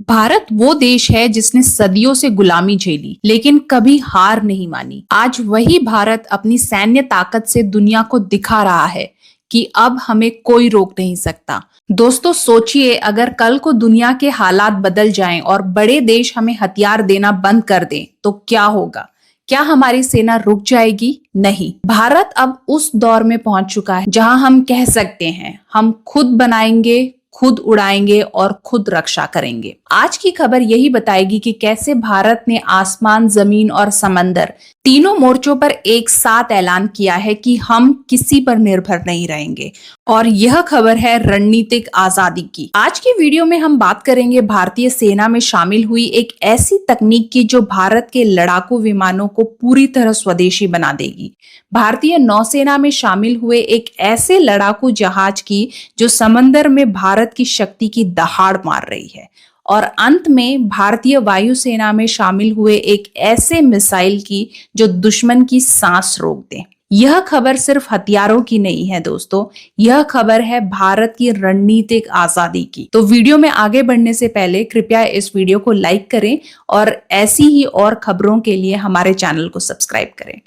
भारत वो देश है जिसने सदियों से गुलामी झेली लेकिन कभी हार नहीं मानी। आज वही भारत अपनी सैन्य ताकत से दुनिया को दिखा रहा है कि अब हमें कोई रोक नहीं सकता। दोस्तों सोचिए, अगर कल को दुनिया के हालात बदल जाएं और बड़े देश हमें हथियार देना बंद कर दें तो क्या होगा? क्या हमारी सेना रुक जाएगी? नहीं। भारत अब उस दौर में पहुंच चुका है जहां हम कह सकते हैं हम खुद बनाएंगे, खुद उड़ाएंगे और खुद रक्षा करेंगे। आज की खबर यही बताएगी कि कैसे भारत ने आसमान, जमीन और समंदर तीनों मोर्चों पर एक साथ ऐलान किया है कि हम किसी पर निर्भर नहीं रहेंगे। और यह खबर है रणनीतिक आजादी की। आज की वीडियो में हम बात करेंगे भारतीय सेना में शामिल हुई एक ऐसी तकनीक की जो भारत के लड़ाकू विमानों को पूरी तरह स्वदेशी बना देगी। भारतीय नौसेना में शामिल हुए एक ऐसे लड़ाकू जहाज की जो समंदर में भारत की शक्ति की दहाड़ मार रही है। और अंत में भारतीय वायुसेना में शामिल हुए एक ऐसे मिसाइल की जो दुश्मन की सांस रोक दे। यह खबर सिर्फ हथियारों की नहीं है दोस्तों, यह खबर है भारत की रणनीतिक आजादी की। तो वीडियो में आगे बढ़ने से पहले कृपया इस वीडियो को लाइक करें और ऐसी ही और खबरों के लिए हमारे चैनल को सब्सक्राइब करें।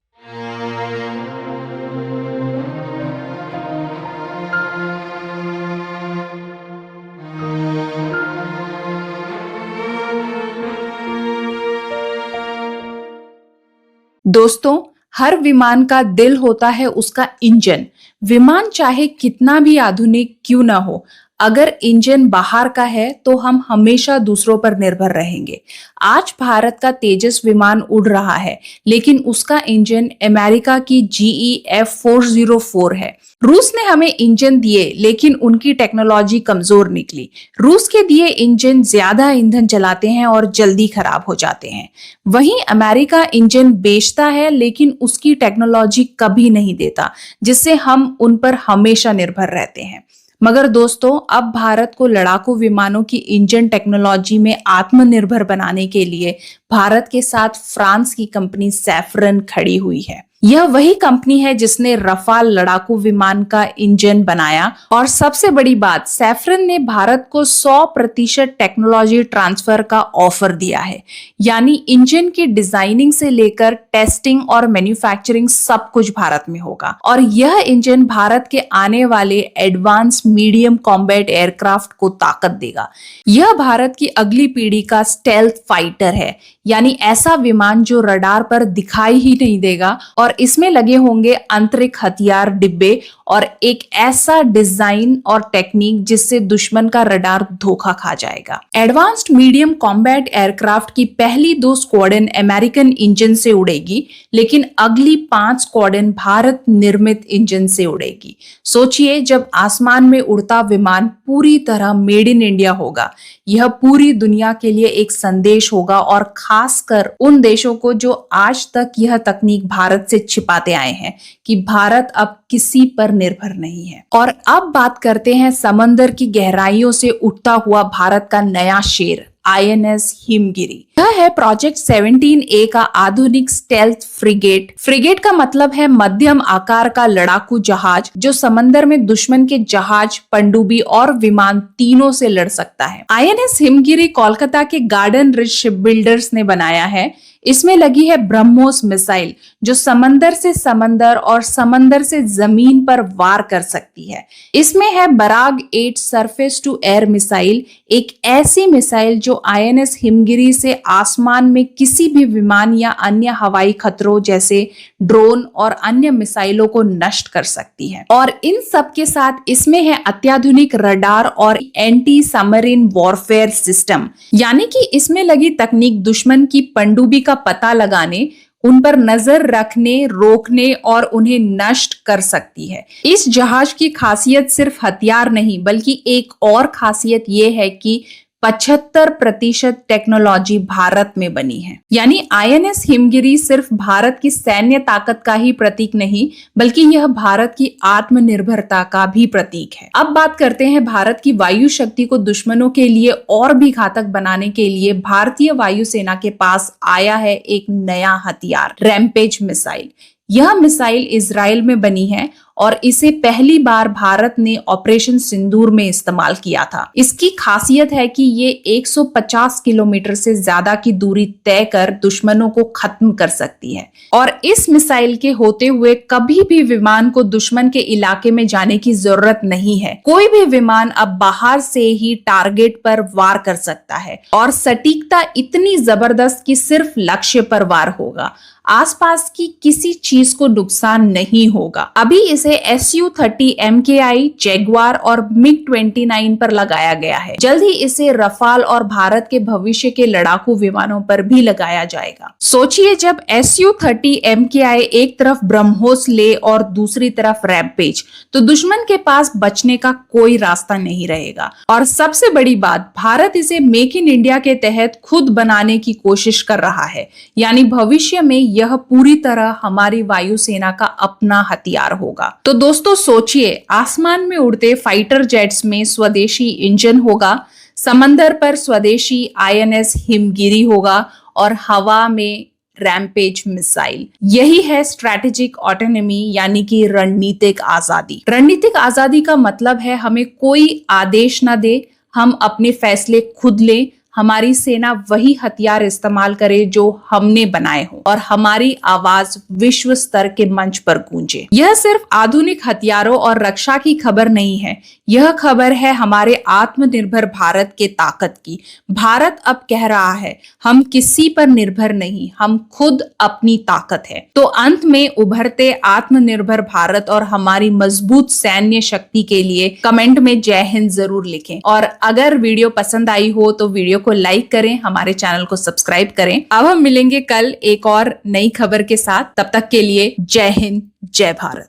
दोस्तों, हर विमान का दिल होता है उसका इंजन। विमान चाहे कितना भी आधुनिक क्यों ना हो, अगर इंजन बाहर का है तो हम हमेशा दूसरों पर निर्भर रहेंगे। आज भारत का तेजस विमान उड़ रहा है लेकिन उसका इंजन अमेरिका की GE F404 है। रूस ने हमें इंजन दिए लेकिन उनकी टेक्नोलॉजी कमजोर निकली। रूस के दिए इंजन ज्यादा ईंधन जलाते हैं और जल्दी खराब हो जाते हैं। वहीं अमेरिका इंजन बेचता है लेकिन उसकी टेक्नोलॉजी कभी नहीं देता, जिससे हम उन पर हमेशा निर्भर रहते हैं। मगर दोस्तों, अब भारत को लड़ाकू विमानों की इंजन टेक्नोलॉजी में आत्मनिर्भर बनाने के लिए भारत के साथ फ्रांस की कंपनी सैफरन खड़ी हुई है। यह वही कंपनी है जिसने रफाल लड़ाकू विमान का इंजन बनाया। और सबसे बड़ी बात, सैफरन ने भारत को 100% टेक्नोलॉजी ट्रांसफर का ऑफर दिया है। यानी इंजन की डिजाइनिंग से लेकर टेस्टिंग और मैन्युफैक्चरिंग सब कुछ भारत में होगा। और यह इंजन भारत के आने वाले एडवांस मीडियम कॉम्बैट एयरक्राफ्ट को ताकत देगा। यह भारत की अगली पीढ़ी का स्टेल्थ फाइटर है, यानी ऐसा विमान जो रडार पर दिखाई ही नहीं देगा और इसमें लगे होंगे आंतरिक हथियार डिब्बे और एक ऐसा डिजाइन और टेक्निक जिससे दुश्मन का रडार धोखा खा जाएगा। एडवांस्ड मीडियम कॉम्बैट एयरक्राफ्ट की पहली 2 स्क्वाड्रन अमेरिकन इंजन से उड़ेगी लेकिन अगली 5 स्क्वाड्रन भारत निर्मित इंजन से उड़ेगी। सोचिए, जब आसमान में उड़ता विमान पूरी तरह मेड इन इंडिया होगा, यह पूरी दुनिया के लिए एक संदेश होगा और खासकर उन देशों को जो आज तक यह तकनीक भारत से छिपाते आए हैं कि भारत अब किसी पर निर्भर नहीं है। और अब बात करते हैं समंदर की गहराइयों से उठता हुआ भारत का नया शेर INS हिमगिरी। यह है प्रोजेक्ट 17A का आधुनिक स्टेल्थ फ्रिगेट। फ्रिगेट का मतलब है मध्यम आकार का लड़ाकू जहाज जो समंदर में दुश्मन के जहाज, पनडुब्बी और विमान तीनों से लड़ सकता है। INS हिमगिरी कोलकाता के गार्डन रिच शिप बिल्डर्स ने बनाया है। इसमें लगी है ब्रह्मोस मिसाइल जो समंदर से समंदर और समंदर से जमीन पर वार कर सकती है। इसमें है बराग 8 सरफेस टू एयर मिसाइल, एक ऐसी मिसाइल जो INS हिमगिरी से आसमान में किसी भी विमान या अन्य हवाई खतरों जैसे ड्रोन और अन्य मिसाइलों को नष्ट कर सकती है। और इन सब के साथ इसमें है अत्याधुनिक रडार और एंटी सबमरीन वॉरफेयर सिस्टम, यानी कि इसमें लगी तकनीक दुश्मन की पनडुब्बी का पता लगाने, उन पर नजर रखने, रोकने और उन्हें नष्ट कर सकती है। इस जहाज की खासियत सिर्फ हथियार नहीं बल्कि एक और खासियत यह है कि 75% टेक्नोलॉजी भारत में बनी है। यानी INS हिमगिरी सिर्फ भारत की सैन्य ताकत का ही प्रतीक नहीं बल्कि यह भारत की आत्मनिर्भरता का भी प्रतीक है। अब बात करते हैं भारत की वायु शक्ति को दुश्मनों के लिए और भी घातक बनाने के लिए भारतीय वायुसेना के पास आया है एक नया हथियार, रैम्पेज मिसाइल। यह मिसाइल इजराइल में बनी है और इसे पहली बार भारत ने ऑपरेशन सिंदूर में इस्तेमाल किया था। इसकी खासियत है कि ये 150 किलोमीटर से ज्यादा की दूरी तय कर दुश्मनों को खत्म कर सकती है और इस मिसाइल के होते हुए कभी भी विमान को दुश्मन के इलाके में जाने की जरूरत नहीं है। कोई भी विमान अब बाहर से ही टारगेट पर वार कर सकता है और सटीकता इतनी जबरदस्त कि सिर्फ लक्ष्य पर वार होगा, आसपास की किसी चीज को नुकसान नहीं होगा। अभी इसे Su-30 MKI, जैगवार और MiG-29 पर लगाया गया है। जल्द ही इसे रफाल और भारत के भविष्य के लड़ाकू विमानों पर भी लगाया जाएगा। सोचिए, जब Su-30 MKI एक तरफ ब्रह्मोस ले और दूसरी तरफ रैम्पेज, तो दुश्मन के पास बचने का कोई रास्ता नहीं रहेगा। और सबसे बड़ी बात, भारत इसे मेक इन इंडिया के तहत खुद बनाने की कोशिश कर रहा है, यानी भविष्य में यह पूरी तरह हमारी वायुसेना का अपना हथियार होगा। तो दोस्तों सोचिए, आसमान में उड़ते फाइटर जेट्स में स्वदेशी इंजन होगा, समंदर पर स्वदेशी INS हिमगिरी होगा और हवा में रैम्पेज मिसाइल। यही है स्ट्रैटेजिक ऑटोनॉमी, यानी कि रणनीतिक आजादी। रणनीतिक आजादी का मतलब है हमें कोई आदेश न दे, हम अपने फैसले खुद लें, हमारी सेना वही हथियार इस्तेमाल करे जो हमने बनाए हो और हमारी आवाज विश्व स्तर के मंच पर गूंजे। यह सिर्फ आधुनिक हथियारों और रक्षा की खबर नहीं है, यह खबर है हमारे आत्मनिर्भर भारत के ताकत की। भारत अब कह रहा है, हम किसी पर निर्भर नहीं, हम खुद अपनी ताकत है। तो अंत में उभरते आत्मनिर्भर भारत और हमारी मजबूत सैन्य शक्ति के लिए कमेंट में जय हिंद जरूर लिखें और अगर वीडियो पसंद आई हो तो वीडियो को लाइक करें, हमारे चैनल को सब्सक्राइब करें। अब हम मिलेंगे कल एक और नई खबर के साथ, तब तक के लिए जय हिंद, जय भारत।